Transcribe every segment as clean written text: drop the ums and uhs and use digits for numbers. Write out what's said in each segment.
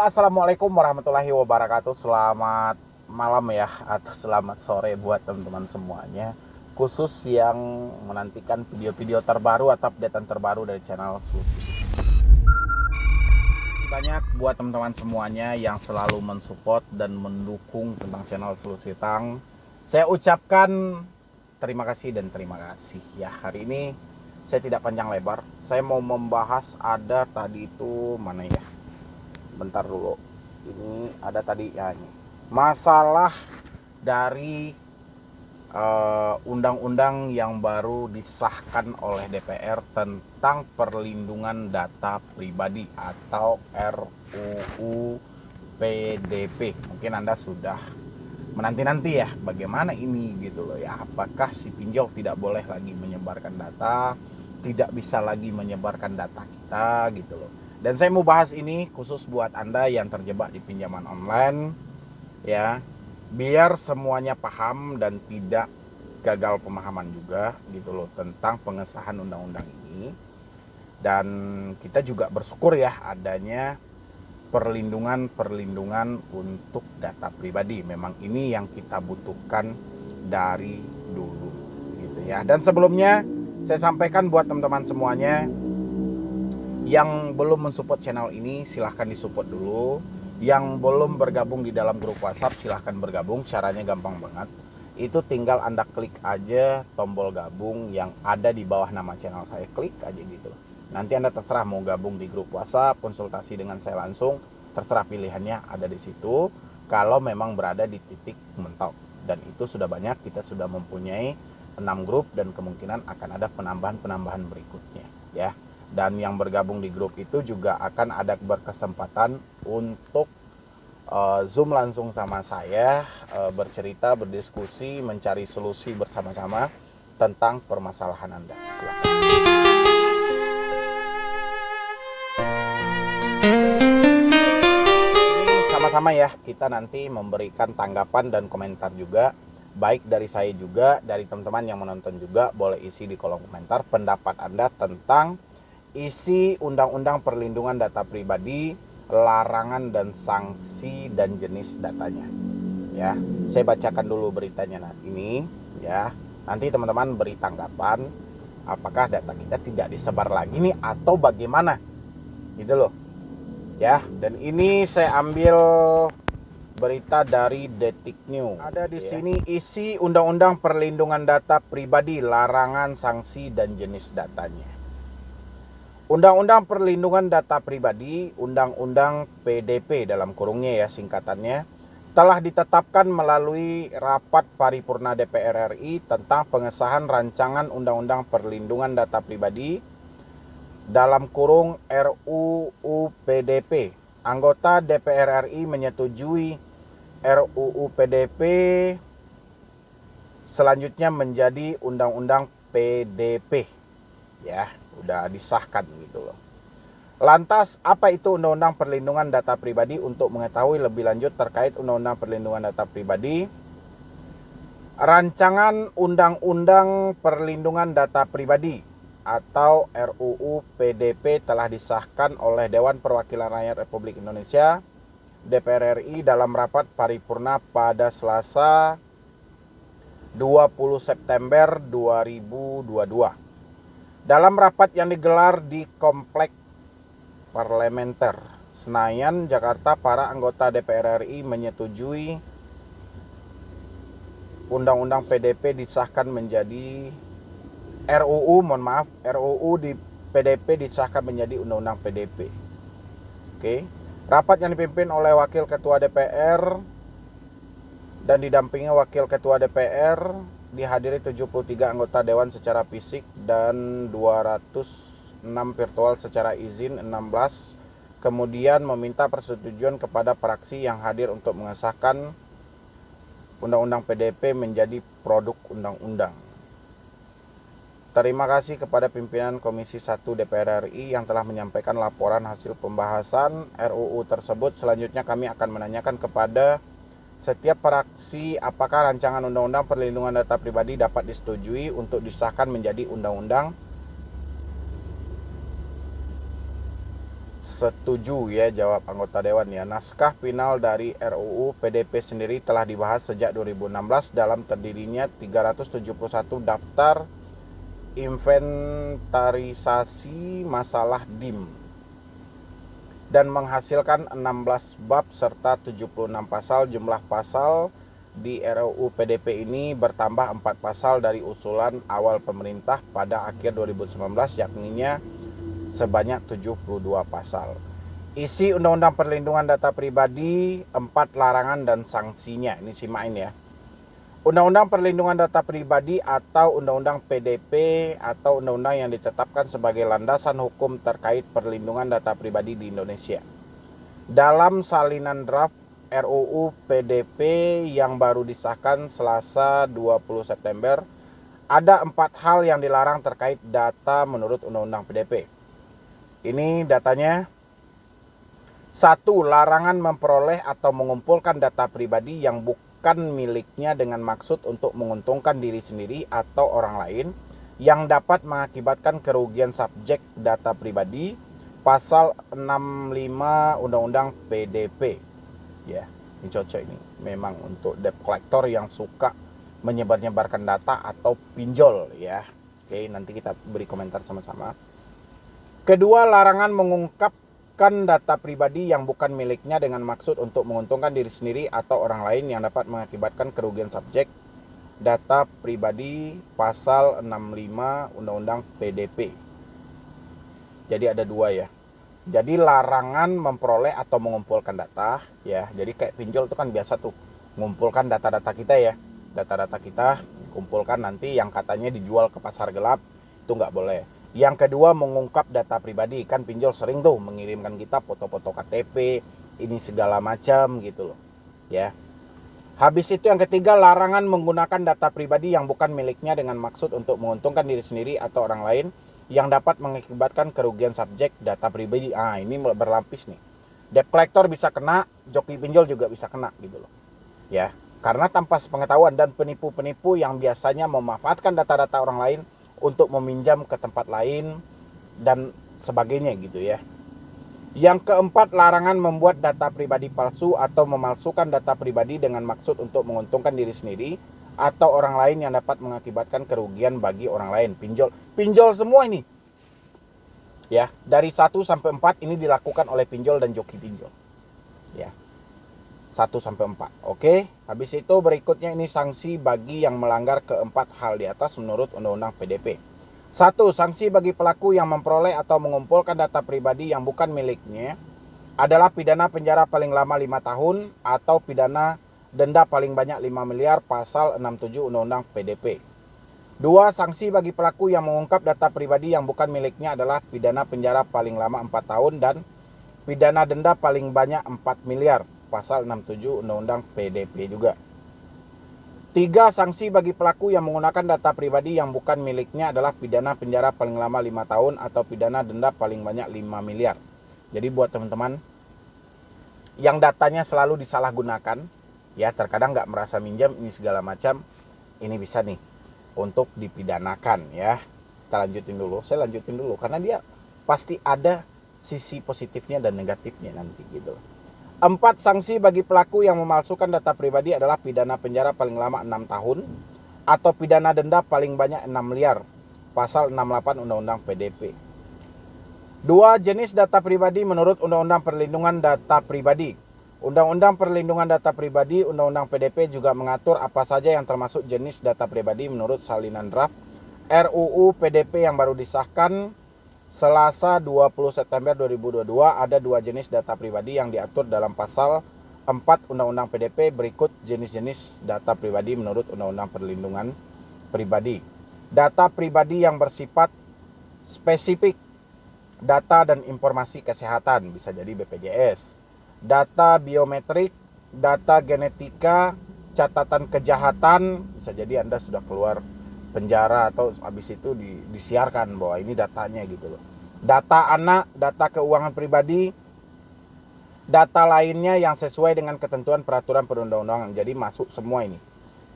Assalamualaikum warahmatullahi wabarakatuh. Selamat malam ya, atau selamat sore buat teman-teman semuanya. Khusus yang menantikan video-video terbaru atau updatean terbaru dari channel Susi. Banyak buat teman-teman semuanya yang selalu mensupport dan mendukung tentang channel Selusitang. Saya ucapkan terima kasih dan terima kasih ya. Hari ini saya tidak panjang lebar. Saya mau membahas ada tadi itu mana ya? Bentar dulu. Ini ada tadi ya ini. Masalah dari undang-undang yang baru disahkan oleh DPR tentang perlindungan data pribadi atau RUU PDP. Mungkin Anda sudah menanti-nanti ya bagaimana ini gitu loh ya. Apakah si pinjol tidak boleh lagi menyebarkan data, tidak bisa lagi menyebarkan data kita gitu loh. Dan saya mau bahas ini khusus buat Anda yang terjebak di pinjaman online ya, biar semuanya paham dan tidak gagal pemahaman juga gitu loh tentang pengesahan undang-undang ini. Dan kita juga bersyukur ya adanya perlindungan untuk data pribadi. Memang ini yang kita butuhkan dari dulu gitu ya. Dan sebelumnya saya sampaikan buat teman-teman semuanya yang belum mensupport channel ini, silahkan disupport dulu. Yang belum bergabung di dalam grup WhatsApp, silahkan bergabung. Caranya gampang banget. Itu tinggal Anda klik aja tombol gabung yang ada di bawah nama channel saya. Klik aja gitu. Nanti Anda terserah mau gabung di grup WhatsApp, konsultasi dengan saya langsung. Terserah pilihannya ada di situ. Kalau memang berada di titik mentok. Dan itu sudah banyak, kita sudah mempunyai 6 grup dan kemungkinan akan ada penambahan-penambahan berikutnya ya. Dan yang bergabung di grup itu juga akan ada berkesempatan untuk Zoom langsung sama saya, bercerita, berdiskusi, mencari solusi bersama-sama tentang permasalahan Anda. Silakan. Ini sama-sama ya, kita nanti memberikan tanggapan dan komentar juga. Baik dari saya juga, dari teman-teman yang menonton juga, boleh isi di kolom komentar pendapat Anda tentang isi Undang-Undang Perlindungan Data Pribadi, larangan dan sanksi dan jenis datanya. Ya, saya bacakan dulu beritanya ini ya. Nanti teman-teman beri tanggapan apakah data kita tidak disebar lagi nih atau bagaimana. Gitu loh. Ya, dan ini saya ambil berita dari Detik News. Ada di sini isi Undang-Undang Perlindungan Data Pribadi, larangan, sanksi dan jenis datanya. Undang-Undang Perlindungan Data Pribadi, Undang-Undang PDP dalam kurungnya ya singkatannya, telah ditetapkan melalui rapat paripurna DPR RI tentang pengesahan rancangan Undang-Undang Perlindungan Data Pribadi dalam kurung RUU PDP. Anggota DPR RI menyetujui RUU PDP selanjutnya menjadi Undang-Undang PDP. Ya, udah disahkan gitu loh. Lantas apa itu Undang-Undang Perlindungan Data Pribadi? Untuk mengetahui lebih lanjut terkait Undang-Undang Perlindungan Data Pribadi, rancangan Undang-Undang Perlindungan Data Pribadi atau RUU PDP telah disahkan oleh Dewan Perwakilan Rakyat Republik Indonesia DPR RI dalam rapat paripurna pada Selasa 20 September 2022. Dalam rapat yang digelar di Komplek Parlementer Senayan, Jakarta, para anggota DPR RI menyetujui Undang-Undang PDP disahkan menjadi RUU di PDP disahkan menjadi Undang-Undang PDP. Oke. Rapat yang dipimpin oleh Wakil Ketua DPR dan didampingi Wakil Ketua DPR, dihadiri 73 anggota dewan secara fisik dan 206 virtual secara izin 16. Kemudian meminta persetujuan kepada fraksi yang hadir untuk mengesahkan Undang-Undang PDP menjadi produk undang-undang. Terima kasih kepada pimpinan Komisi 1 DPR RI yang telah menyampaikan laporan hasil pembahasan RUU tersebut. Selanjutnya kami akan menanyakan kepada setiap fraksi apakah rancangan Undang-Undang Perlindungan Data Pribadi dapat disetujui untuk disahkan menjadi undang-undang. setuju ya, jawab anggota dewan ya. Naskah final dari RUU PDP sendiri telah dibahas sejak 2016 dalam terdirinya 371 daftar inventarisasi masalah DIM dan menghasilkan 16 bab serta 76 pasal. Jumlah pasal di RUU PDP ini bertambah 4 pasal dari usulan awal pemerintah pada akhir 2019, yakninya sebanyak 72 pasal. Isi Undang-Undang Perlindungan Data Pribadi, 4 larangan dan sanksinya. Ini simain ya. Undang-Undang Perlindungan Data Pribadi atau Undang-Undang PDP atau undang-undang yang ditetapkan sebagai landasan hukum terkait perlindungan data pribadi di Indonesia. Dalam salinan draft RUU PDP yang baru disahkan Selasa 20 September, ada 4 hal yang dilarang terkait data menurut Undang-Undang PDP. Ini datanya. 1. Larangan memperoleh atau mengumpulkan data pribadi yang bukan miliknya dengan maksud untuk menguntungkan diri sendiri atau orang lain yang dapat mengakibatkan kerugian subjek data pribadi, pasal 65 Undang-Undang PDP. Ya, ini cocok ini. Memang untuk debt collector yang suka menyebar-nyebarkan data atau pinjol ya. Oke, nanti kita beri komentar sama-sama. Kedua, larangan mengungkapkan data pribadi yang bukan miliknya dengan maksud untuk menguntungkan diri sendiri atau orang lain yang dapat mengakibatkan kerugian subjek data pribadi, pasal 65 Undang-Undang PDP. Jadi ada 2 ya. Jadi larangan memperoleh atau mengumpulkan data ya. Jadi kayak pinjol itu kan biasa tuh mengumpulkan data-data kita ya. Data-data kita kumpulkan nanti yang katanya dijual ke pasar gelap, itu nggak boleh. Yang kedua, mengungkap data pribadi. Kan pinjol sering tuh mengirimkan kita foto-foto KTP, ini segala macam gitu loh. Ya. Habis itu yang ketiga, larangan menggunakan data pribadi yang bukan miliknya dengan maksud untuk menguntungkan diri sendiri atau orang lain yang dapat mengakibatkan kerugian subjek data pribadi. Ini berlapis nih. Debt collector bisa kena, joki pinjol juga bisa kena gitu loh. Ya. Karena tanpa sepengetahuan dan penipu-penipu yang biasanya memanfaatkan data-data orang lain untuk meminjam ke tempat lain dan sebagainya gitu ya. Yang keempat, larangan membuat data pribadi palsu atau memalsukan data pribadi dengan maksud untuk menguntungkan diri sendiri atau orang lain yang dapat mengakibatkan kerugian bagi orang lain. Pinjol semua ini. Ya, dari 1 sampai 4 ini dilakukan oleh pinjol dan joki pinjol. Ya. 1 sampai 4. Oke, habis itu berikutnya ini sanksi bagi yang melanggar keempat hal di atas menurut Undang-Undang PDP. 1. Sanksi bagi pelaku yang memperoleh atau mengumpulkan data pribadi yang bukan miliknya adalah pidana penjara paling lama 5 tahun atau pidana denda paling banyak 5 miliar, pasal 67 Undang-Undang PDP. 2. Sanksi bagi pelaku yang mengungkap data pribadi yang bukan miliknya adalah pidana penjara paling lama 4 tahun dan pidana denda paling banyak 4 miliar, pasal 67 Undang-Undang PDP juga. 3. Sanksi bagi pelaku yang menggunakan data pribadi yang bukan miliknya adalah pidana penjara paling lama 5 tahun atau pidana denda paling banyak 5 miliar. Jadi buat teman-teman yang datanya selalu disalahgunakan, ya terkadang nggak merasa minjam ini segala macam, ini bisa nih untuk dipidanakan ya. Kita lanjutin dulu, saya lanjutin dulu karena dia pasti ada sisi positifnya dan negatifnya nanti gitu. 4. Sanksi bagi pelaku yang memalsukan data pribadi adalah pidana penjara paling lama 6 tahun atau pidana denda paling banyak 6 miliar, pasal 68 Undang-Undang PDP. 2. Jenis data pribadi menurut Undang-Undang Perlindungan Data Pribadi. Undang-Undang Perlindungan Data Pribadi, Undang-Undang PDP juga mengatur apa saja yang termasuk jenis data pribadi menurut salinan draft RUU PDP yang baru disahkan Selasa 20 September 2022. Ada 2 jenis data pribadi yang diatur dalam pasal 4 Undang-Undang PDP. Berikut jenis-jenis data pribadi menurut Undang-Undang Perlindungan Pribadi. Data pribadi yang bersifat spesifik, data dan informasi kesehatan, bisa jadi BPJS, data biometrik, data genetika, catatan kejahatan, bisa jadi Anda sudah keluar penjara atau habis itu disiarkan bahwa ini datanya gitu loh. Data anak, data keuangan pribadi, data lainnya yang sesuai dengan ketentuan peraturan perundang-undangan. Jadi masuk semua ini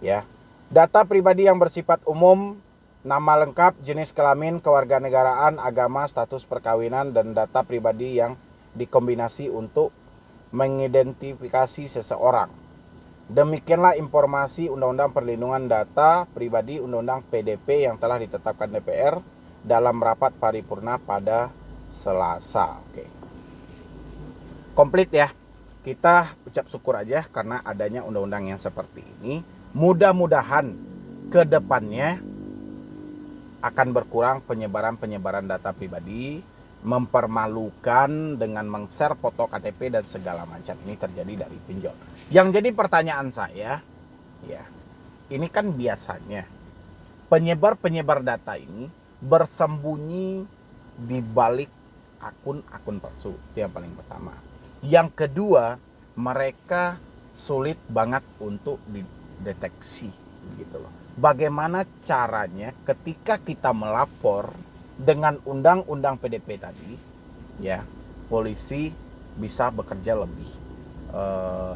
ya. Data pribadi yang bersifat umum, nama lengkap, jenis kelamin, kewarganegaraan, agama, status perkawinan, dan data pribadi yang dikombinasi untuk mengidentifikasi seseorang. Demikianlah informasi Undang-Undang Perlindungan Data Pribadi Undang-Undang PDP yang telah ditetapkan DPR dalam rapat paripurna pada Selasa. Oke. Komplit ya. Kita ucap syukur aja karena adanya undang-undang yang seperti ini. Mudah-mudahan ke depannya akan berkurang penyebaran data pribadi, mempermalukan dengan meng-share foto KTP dan segala macam. Ini terjadi dari pinjol. Yang jadi pertanyaan saya, ya, ini kan biasanya penyebar data ini bersembunyi di balik akun-akun palsu. Itu yang paling pertama. Yang kedua, mereka sulit banget untuk dideteksi gitu loh. Bagaimana caranya ketika kita melapor dengan undang-undang PDP tadi, ya, polisi bisa bekerja lebih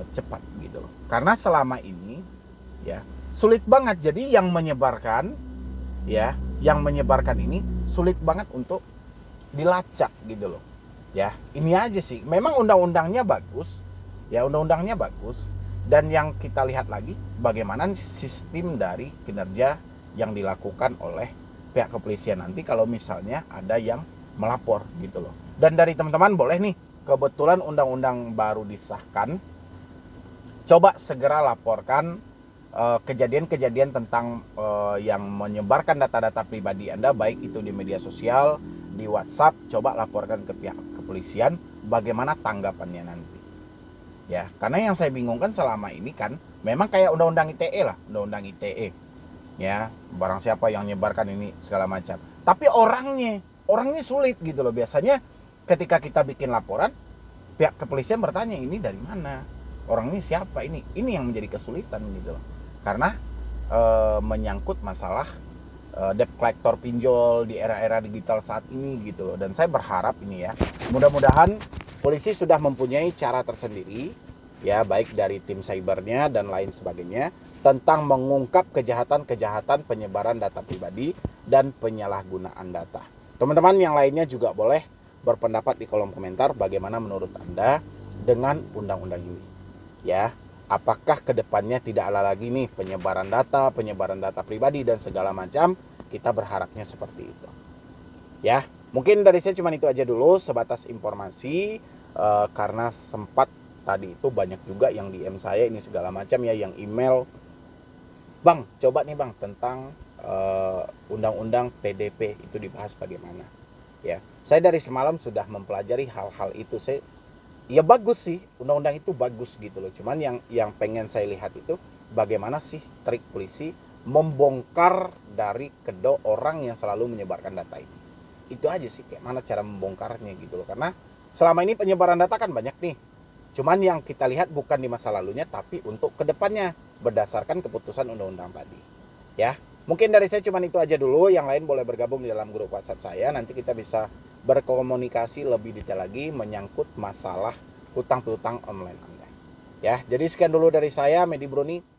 cepat gitu loh. Karena selama ini ya sulit banget. Jadi yang menyebarkan ini sulit banget untuk dilacak gitu loh. Ya, ini aja sih. Memang undang-undangnya bagus. Ya, undang-undangnya bagus. Dan yang kita lihat lagi bagaimana sistem dari kinerja yang dilakukan oleh pihak kepolisian nanti kalau misalnya ada yang melapor gitu loh. Dan dari teman-teman boleh nih, kebetulan undang-undang baru disahkan, coba segera laporkan kejadian-kejadian tentang yang menyebarkan data-data pribadi Anda, baik itu di media sosial, di WhatsApp, coba laporkan ke pihak kepolisian, bagaimana tanggapannya nanti. Ya, karena yang saya bingungkan selama ini kan memang kayak undang-undang ITE lah, undang-undang ITE. Ya, barang siapa yang menyebarkan ini segala macam. Tapi orangnya sulit gitu loh. Biasanya ketika kita bikin laporan, pihak kepolisian bertanya, ini dari mana? Orangnya siapa ini? Ini yang menjadi kesulitan gitu loh. Karena menyangkut masalah debt collector pinjol di era-era digital saat ini gitu loh. Dan saya berharap ini ya, mudah-mudahan polisi sudah mempunyai cara tersendiri ya, baik dari tim cybernya dan lain sebagainya, tentang mengungkap kejahatan-kejahatan penyebaran data pribadi dan penyalahgunaan data. Teman-teman yang lainnya juga boleh berpendapat di kolom komentar bagaimana menurut Anda dengan undang-undang ini. Ya, apakah kedepannya tidak ada lagi nih penyebaran data pribadi dan segala macam? Kita berharapnya seperti itu. Ya, mungkin dari saya cuma itu aja dulu sebatas informasi, karena sempat tadi itu banyak juga yang DM saya ini segala macam ya, yang email, Bang, coba nih Bang tentang undang-undang PDP itu dibahas bagaimana. Ya, saya dari semalam sudah mempelajari hal-hal itu. Ya bagus sih, undang-undang itu bagus gitu loh. Cuman yang pengen saya lihat itu bagaimana sih trik polisi membongkar dari kedua orang yang selalu menyebarkan data ini. Itu aja sih, kayak mana cara membongkarnya gitu loh. Karena selama ini penyebaran data kan banyak nih. Cuman yang kita lihat bukan di masa lalunya, tapi untuk kedepannya berdasarkan keputusan undang-undang tadi. Ya, mungkin dari saya cuma itu aja dulu. Yang lain boleh bergabung di dalam grup WhatsApp saya. Nanti kita bisa berkomunikasi lebih detail lagi menyangkut masalah hutang piutang online Anda. Ya, jadi sekian dulu dari saya, Medi Bruni.